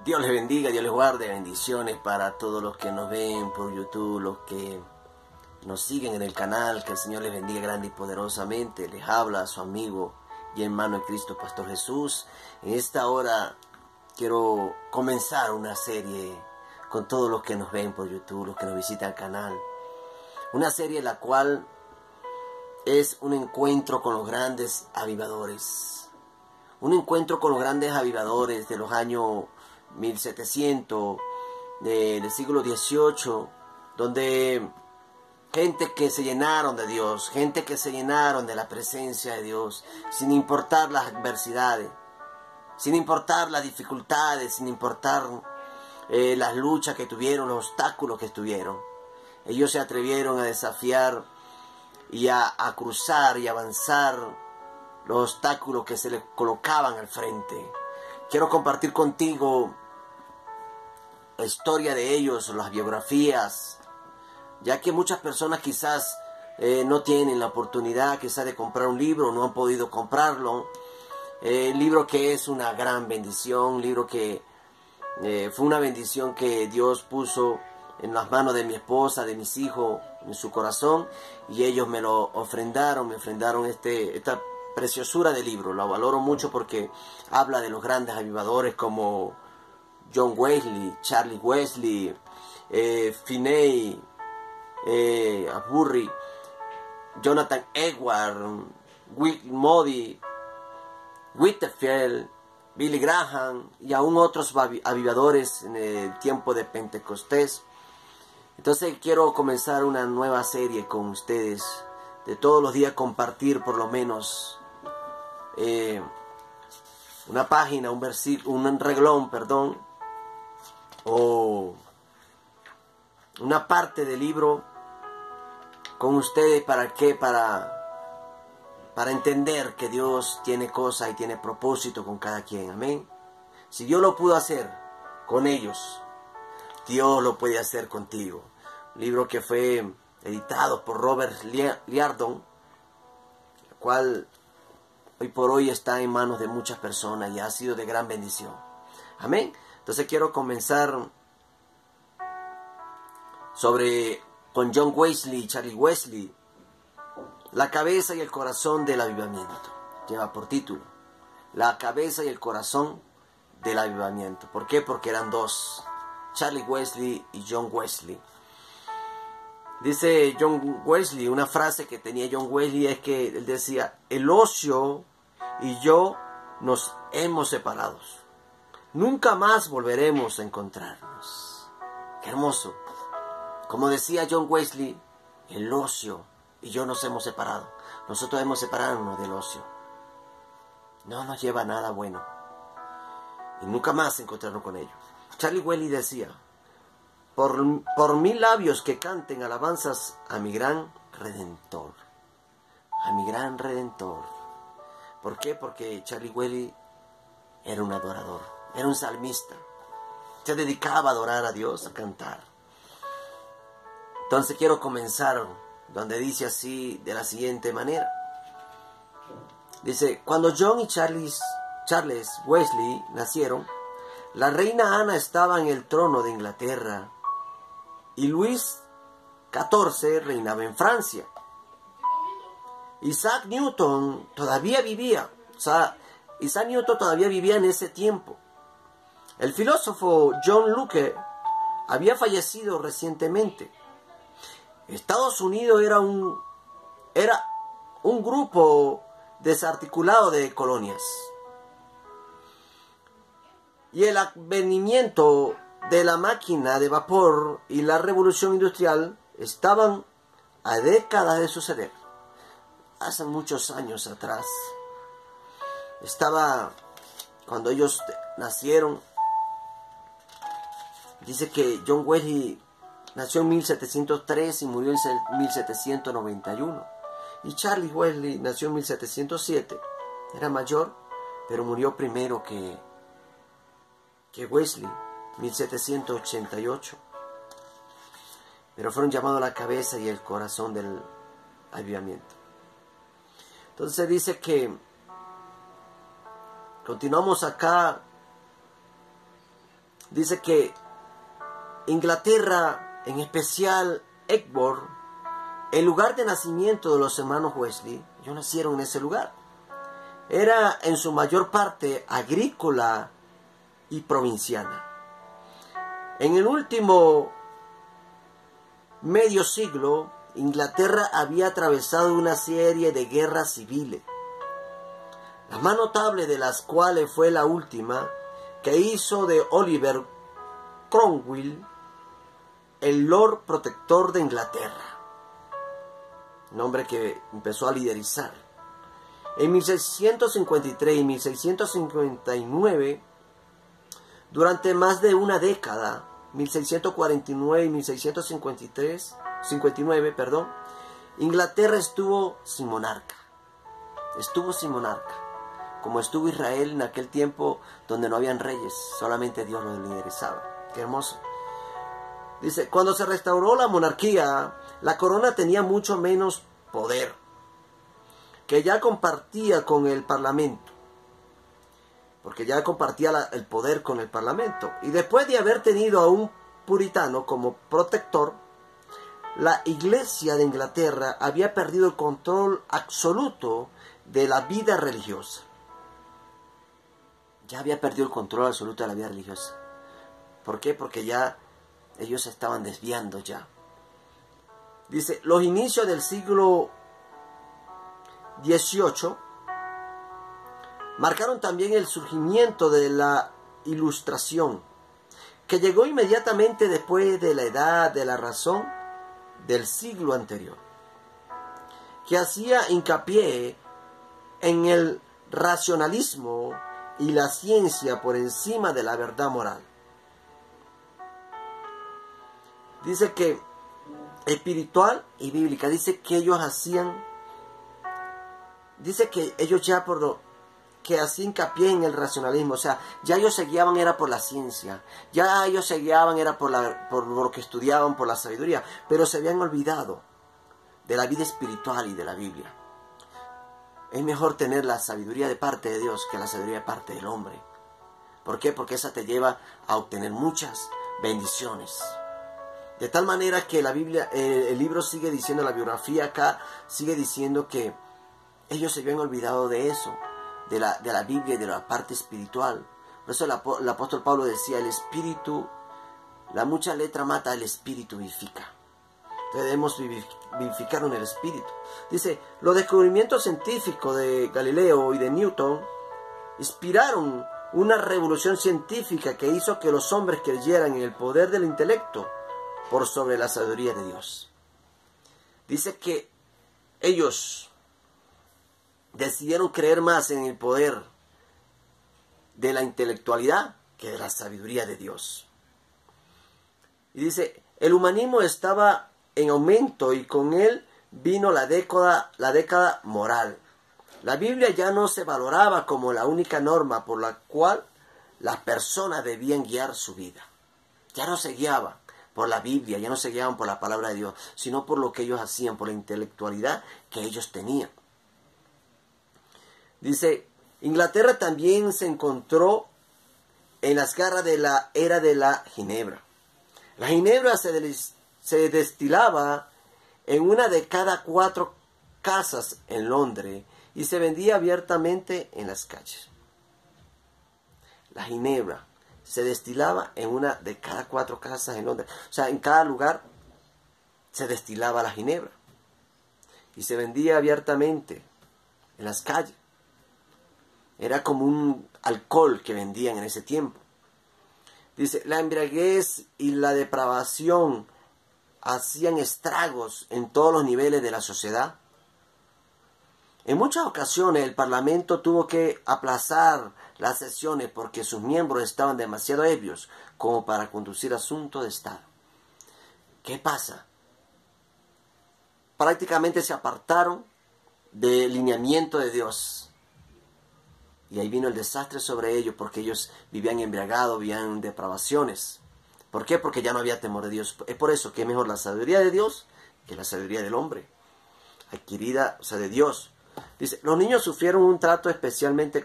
Dios les bendiga, Dios les guarde, bendiciones para todos los que nos ven por YouTube, los que nos siguen en el canal, que el Señor les bendiga grande y poderosamente. Les habla su amigo y hermano en Cristo, Pastor Jesús. En esta hora quiero comenzar una serie con todos los que nos ven por YouTube, los que nos visitan el canal. Una serie la cual es un encuentro con los grandes avivadores. Un encuentro con los grandes avivadores de los años 1700, del siglo XVIII, donde gente que se llenaron de Dios, gente que se llenaron de la presencia de Dios, sin importar las adversidades, sin importar las dificultades, sin importar las luchas que tuvieron, los obstáculos que tuvieron. Ellos se atrevieron a desafiar y a cruzar y avanzar los obstáculos que se les colocaban al frente. Quiero compartir contigo la historia de ellos, las biografías, ya que muchas personas quizás no tienen la oportunidad quizás de comprar un libro, no han podido comprarlo. Libro que es una gran bendición, libro que fue una bendición que Dios puso en las manos de mi esposa, de mis hijos, en su corazón, y ellos me lo ofrendaron, esta preciosura de libro. Lo valoro mucho porque habla de los grandes avivadores como John Wesley, Charles Wesley, Finney, Asbury, Jonathan Edwards, Moody, Whitefield, Billy Graham y aún otros avivadores en el tiempo de Pentecostés. Entonces quiero comenzar una nueva serie con ustedes, de todos los días compartir por lo menos una página, un versículo, un renglón, o una parte del libro con ustedes. ¿Para qué? Para entender que Dios tiene cosas y tiene propósito con cada quien. Amén. Si Dios lo pudo hacer con ellos, Dios lo puede hacer contigo. Un libro que fue editado por Robert Liardon, el cual hoy por hoy está en manos de muchas personas y ha sido de gran bendición. Amén. Entonces quiero comenzar con John Wesley y Charlie Wesley, la cabeza y el corazón del avivamiento. Lleva por título La cabeza y el corazón del avivamiento. ¿Por qué? Porque eran dos, Charlie Wesley y John Wesley. Dice John Wesley, una frase que tenía John Wesley es que él decía: el ocio y yo nos hemos separado. Nunca más volveremos a encontrarnos. Qué hermoso. Como decía John Wesley, el ocio y yo nos hemos separado. Nosotros hemos separado del ocio. No nos lleva a nada bueno. Y nunca más encontrarnos con ellos. Charlie Wesley decía: por mis labios que canten alabanzas a mi gran Redentor. A mi gran Redentor. ¿Por qué? Porque Charlie Wesley era un adorador. Era un salmista. Se dedicaba a adorar a Dios, a cantar. Entonces quiero comenzar donde dice así, de la siguiente manera. Dice: cuando John y Charles Wesley nacieron, la reina Ana estaba en el trono de Inglaterra y Luis XIV reinaba en Francia. Isaac Newton todavía vivía. Isaac Newton todavía vivía en ese tiempo. El filósofo John Locke había fallecido recientemente. Estados Unidos era un grupo desarticulado de colonias. Y el advenimiento de la máquina de vapor y la revolución industrial estaban a décadas de suceder. Hace muchos años atrás. Cuando ellos nacieron, dice que John Wesley nació en 1703 y murió en 1791. Y Charlie Wesley nació en 1707. Era mayor, pero murió primero que Wesley, 1788. Pero fueron llamados la cabeza y el corazón del avivamiento. Entonces dice que continuamos acá Dice que Inglaterra, en especial Eggborough, el lugar de nacimiento de los hermanos Wesley, ellos nacieron en ese lugar. Era en su mayor parte agrícola y provinciana. En el último medio siglo, Inglaterra había atravesado una serie de guerras civiles, la más notable de las cuales fue la última, que hizo de Oliver Cromwell el Lord Protector de Inglaterra, un hombre que empezó a liderizar. En 1653 y 1659, durante más de una década, 1649 y 1659, Inglaterra estuvo sin monarca. Como estuvo Israel en aquel tiempo donde no habían reyes, solamente Dios los liderizaba. Qué hermoso. Dice, cuando se restauró la monarquía, la corona tenía mucho menos poder, que ya compartía con el parlamento, porque ya compartía el poder con el parlamento. Y después de haber tenido a un puritano como protector, la Iglesia de Inglaterra había perdido el control absoluto de la vida religiosa. Ya había perdido el control absoluto de la vida religiosa. ¿Por qué? Porque ya ellos se estaban desviando ya. Dice, los inicios del siglo XVIII marcaron también el surgimiento de la Ilustración, que llegó inmediatamente después de la Edad de la Razón del siglo anterior, que hacía hincapié en el racionalismo y la ciencia por encima de la verdad moral. Dice que espiritual y bíblica, dice que ellos ya que hacían hincapié en el racionalismo, o sea, ya ellos se guiaban era por la ciencia, ya ellos se guiaban era por lo que estudiaban, por la sabiduría, pero se habían olvidado de la vida espiritual y de la Biblia. Es mejor tener la sabiduría de parte de Dios que la sabiduría de parte del hombre. ¿Por qué? Porque esa te lleva a obtener muchas bendiciones. De tal manera que la Biblia, el libro sigue diciendo, la biografía acá sigue diciendo que ellos se habían olvidado de eso, de la Biblia y de la parte espiritual. Por eso el apóstol Pablo decía, el espíritu, la mucha letra mata, el espíritu vivifica. Debemos vivificar en el espíritu. Dice, los descubrimientos científicos de Galileo y de Newton inspiraron una revolución científica que hizo que los hombres creyeran en el poder del intelecto por sobre la sabiduría de Dios. Dice que ellos decidieron creer más en el poder de la intelectualidad que de la sabiduría de Dios. Y dice, el humanismo estaba en aumento y con él vino la década moral. La Biblia ya no se valoraba como la única norma por la cual las personas debían guiar su vida. Ya no se guiaban por la Biblia, ya no se guiaban por la palabra de Dios, sino por lo que ellos hacían, por la intelectualidad que ellos tenían. Dice, Inglaterra también se encontró en las garras de la era de la ginebra. La ginebra se destilaba en una de cada 4 casas en Londres y se vendía abiertamente en las calles. La ginebra se destilaba en una de cada 4 casas en Londres. O sea, en cada lugar se destilaba la ginebra y se vendía abiertamente en las calles. Era como un alcohol que vendían en ese tiempo. Dice, la embriaguez y la depravación hacían estragos en todos los niveles de la sociedad. En muchas ocasiones el Parlamento tuvo que aplazar las sesiones porque sus miembros estaban demasiado ebrios como para conducir asuntos de Estado. ¿Qué pasa? Prácticamente se apartaron del lineamiento de Dios. Y ahí vino el desastre sobre ellos porque ellos vivían embriagados, vivían en depravaciones. ¿Por qué? Porque ya no había temor de Dios. Es por eso que es mejor la sabiduría de Dios que la sabiduría del hombre, adquirida, o sea, de Dios. Dice, los niños sufrieron un trato especialmente